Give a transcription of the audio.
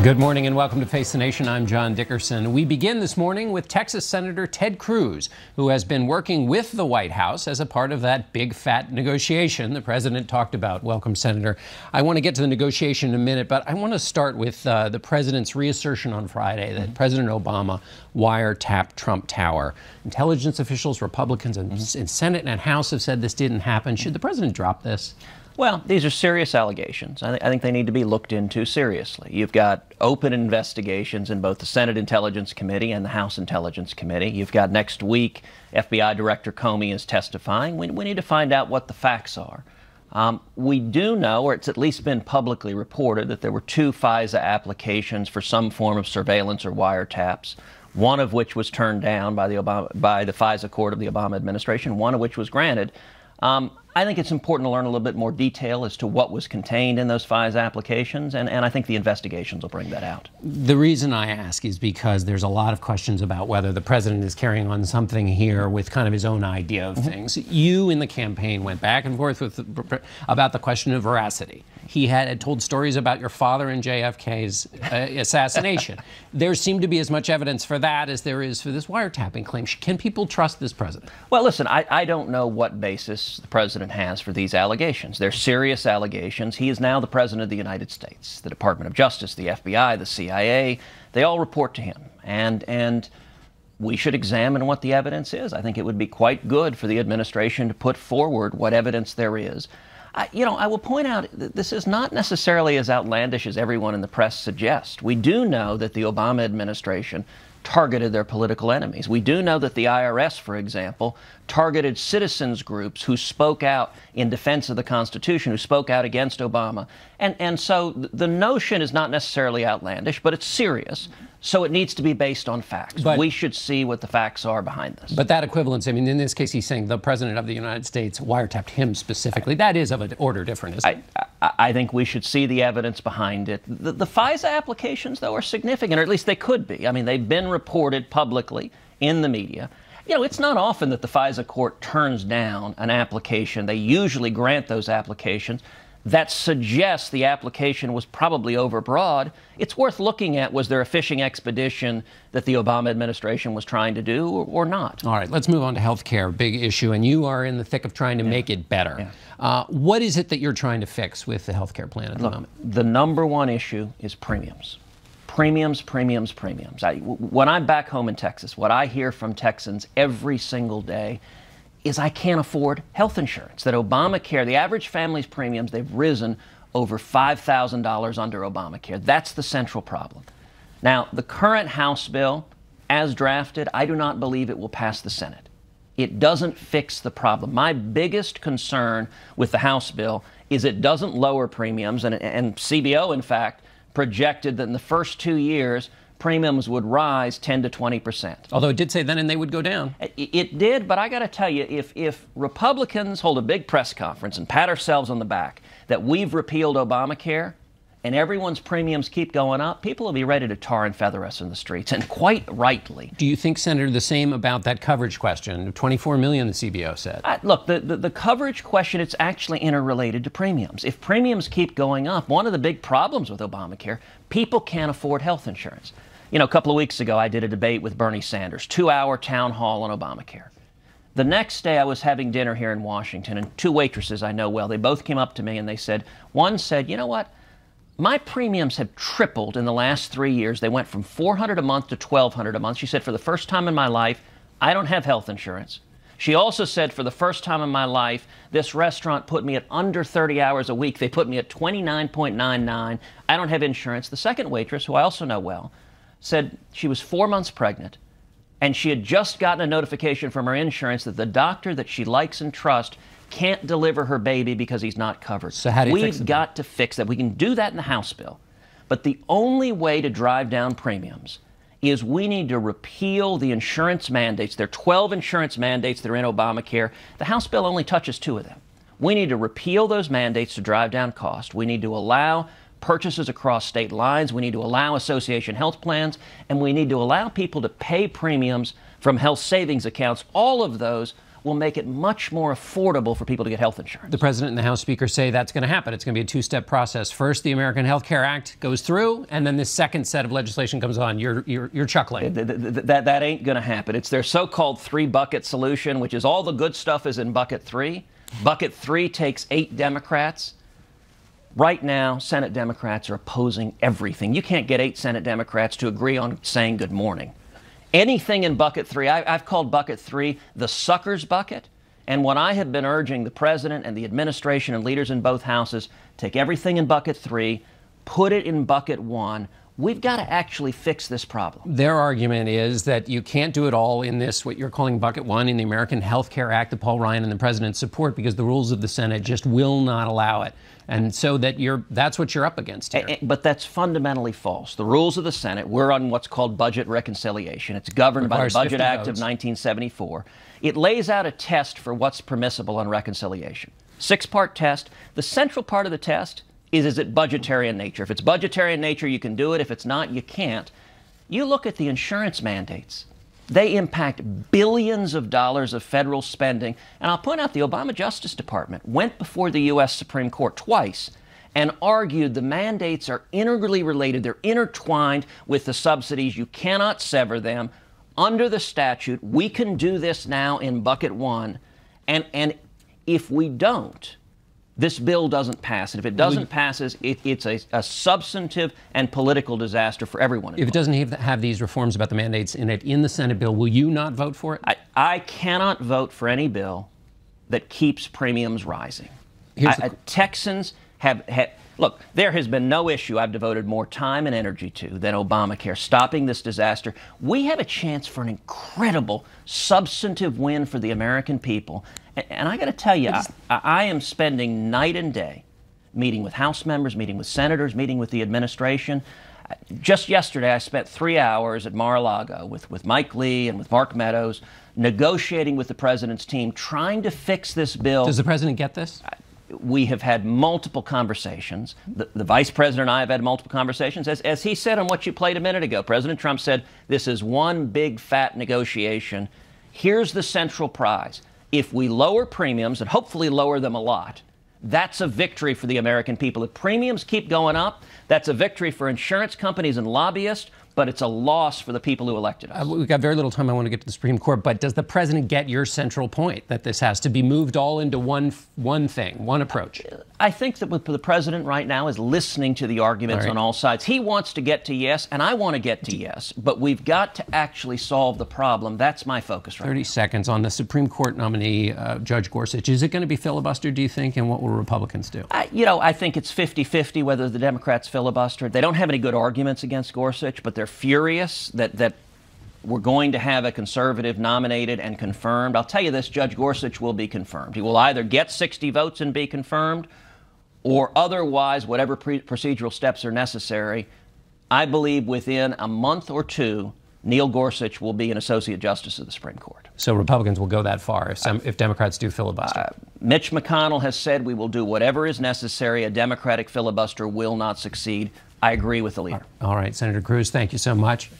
Good morning and welcome to Face the Nation. I'm John Dickerson. We begin this morning with Texas Senator Ted Cruz, who has been working with the White House as a part of that big fat negotiation the president talked about. Welcome, Senator. I want to get to the negotiation in a minute, but I want to start with the president's reassertion on Friday that President Obama wiretapped Trump Tower. Intelligence officials, Republicans in Senate and House have said this didn't happen. Should the president drop this? Well, these are serious allegations. I think they need to be looked into seriously. You've got open investigations in both the Senate Intelligence Committee and the House Intelligence Committee. You've got next week, FBI Director Comey is testifying. We need to find out what the facts are. We do know, or it's at least been publicly reported, that there were 2 FISA applications for some form of surveillance or wiretaps, one of which was turned down by the FISA court of the Obama administration, one of which was granted. I think it's important to learn a little bit more detail as to what was contained in those FISA applications, and I think the investigations will bring that out. The reason I ask is because there's a lot of questions about whether the president is carrying on something here with kind of his own idea of things. You in the campaign went back and forth about the question of veracity. He had told stories about your father and JFK's assassination. There seemed to be as much evidence for that as there is for this wiretapping claim. Can people trust this president? Well, listen, I don't know what basis the president has for these allegations. They're serious allegations. He is now the president of the United States. The Department of Justice, the FBI, the CIA, they all report to him. And we should examine what the evidence is. I think it would be quite good for the administration to put forward what evidence there is. I will point out that this is not necessarily as outlandish as everyone in the press suggests. We do know that the Obama administration targeted their political enemies. We do know that the IRS, for example, targeted citizens groups who spoke out in defense of the Constitution, who spoke out against Obama. And so the notion is not necessarily outlandish, but it's serious. So it needs to be based on facts. But we should see what the facts are behind this. But that equivalence, I mean, in this case, he's saying the president of the United States wiretapped him specifically. That is of an order different, isn't it? I think we should see the evidence behind it. The FISA applications, though, are significant, or at least they could be. I mean, they've been reported publicly in the media. You know, it's not often that the FISA court turns down an application. They usually grant those applications. That suggests the application was probably overbroad. It's worth looking at, was there a fishing expedition that the Obama administration was trying to do or not? All right, let's move on to health care, big issue, and you are in the thick of trying to make it better. What is it that you're trying to fix with the health care plan at the moment? The number one issue is premiums. Premiums, premiums, premiums. When I'm back home in Texas, what I hear from Texans every single day is I can't afford health insurance. That Obamacare, the average family's premiums, they've risen over $5,000 under Obamacare. That's the central problem. Now, the current House bill, as drafted, I do not believe it will pass the Senate. It doesn't fix the problem. My biggest concern with the House bill is it doesn't lower premiums, and CBO, in fact, projected that in the first 2 years, premiums would rise 10 to 20%. Although it did say then and they would go down. It did, but I got to tell you, if Republicans hold a big press conference and pat ourselves on the back that we've repealed Obamacare and everyone's premiums keep going up, people will be ready to tar and feather us in the streets, and quite rightly. Do you think, Senator, the same about that coverage question? 24 million, the CBO said. Look, the coverage question, it's actually interrelated to premiums. If premiums keep going up, one of the big problems with Obamacare, people can't afford health insurance. You know, a couple of weeks ago, I did a debate with Bernie Sanders, 2-hour town hall on Obamacare. The next day, I was having dinner here in Washington, and 2 waitresses I know well, they both came up to me and they said, one said, you know what? My premiums have tripled in the last 3 years. They went from $400 a month to $1,200 a month. She said, for the first time in my life, I don't have health insurance. She also said, for the first time in my life, this restaurant put me at under 30 hours a week. They put me at 29.99. I don't have insurance. The second waitress, who I also know well, said she was 4 months pregnant, and she had just gotten a notification from her insurance that the doctor that she likes and trusts can't deliver her baby because he's not covered. So how do you fix it? We've got to fix that. We can do that in the House bill. But the only way to drive down premiums is we need to repeal the insurance mandates. There are 12 insurance mandates that are in Obamacare. The House bill only touches 2 of them. We need to repeal those mandates to drive down cost. We need to allow purchases across state lines. We need to allow association health plans, and we need to allow people to pay premiums from health savings accounts. All of those will make it much more affordable for people to get health insurance. The President and the House Speaker say that's going to happen. It's going to be a two-step process. First, the American Health Care Act goes through, and then the second set of legislation comes on. You're chuckling. That ain't going to happen. It's their so-called three-bucket solution, which is all the good stuff is in bucket 3. Bucket 3 takes 8 Democrats. Right now, Senate Democrats are opposing everything. You can't get 8 Senate Democrats to agree on saying good morning. Anything in bucket 3, I've called bucket 3 the sucker's bucket. And what I have been urging the President and the administration and leaders in both houses, take everything in bucket 3, put it in bucket 1. We've got to actually fix this problem. Their argument is that you can't do it all in this, what you're calling bucket 1 in the American Health Care Act that Paul Ryan and the President support, because the rules of the Senate just will not allow it. And so that's what you're up against here. But that's fundamentally false. The rules of the Senate, we're on what's called budget reconciliation. It's governed by the Budget Act of 1974. It lays out a test for what's permissible on reconciliation. 6-part test. The central part of the test is it budgetary in nature? If it's budgetary in nature, you can do it. If it's not, you can't. You look at the insurance mandates. They impact billions of dollars of federal spending. And I'll point out the Obama Justice Department went before the U.S. Supreme Court twice and argued the mandates are integrally related. They're intertwined with the subsidies. You cannot sever them. Under the statute, we can do this now in bucket 1. And if we don't, this bill doesn't pass. And if it doesn't pass, it's a substantive and political disaster for everyone involved. If it doesn't have these reforms about the mandates in it in the Senate bill, will you not vote for it? I cannot vote for any bill that keeps premiums rising. Texans have look, there has been no issue I've devoted more time and energy to than Obamacare, stopping this disaster. We have a chance for an incredible substantive win for the American people. And I got to tell you, I am spending night and day meeting with House members, meeting with senators, meeting with the administration. Just yesterday, I spent 3 hours at Mar-a-Lago with Mike Lee and with Mark Meadows, negotiating with the President's team, trying to fix this bill. Does the President get this? We have had multiple conversations. The Vice President and I have had multiple conversations. As he said on what you played a minute ago, President Trump said, this is one big, fat negotiation. Here's the central prize. If we lower premiums, and hopefully lower them a lot, that's a victory for the American people. If premiums keep going up, that's a victory for insurance companies and lobbyists, but it's a loss for the people who elected us. We've got very little time. I want to get to the Supreme Court, but does the President get your central point that this has to be moved all into one thing, one approach? I think that the President right now is listening to the arguments on all sides. He wants to get to yes, and I want to get to yes, but we've got to actually solve the problem. That's my focus right now. 30 seconds on the Supreme Court nominee, Judge Gorsuch. Is it going to be filibustered, do you think, and what will Republicans do? I think it's 50-50 whether the Democrats filibuster. They don't have any good arguments against Gorsuch, but they're furious that we're going to have a conservative nominated and confirmed. I'll tell you this, Judge Gorsuch will be confirmed. He will either get 60 votes and be confirmed, or otherwise, whatever procedural steps are necessary. I believe within a month or two, Neil Gorsuch will be an Associate Justice of the Supreme Court. So Republicans will go that far if Democrats do filibuster? Mitch McConnell has said we will do whatever is necessary. A Democratic filibuster will not succeed. I agree with the leader. All right, Senator Cruz, thank you so much.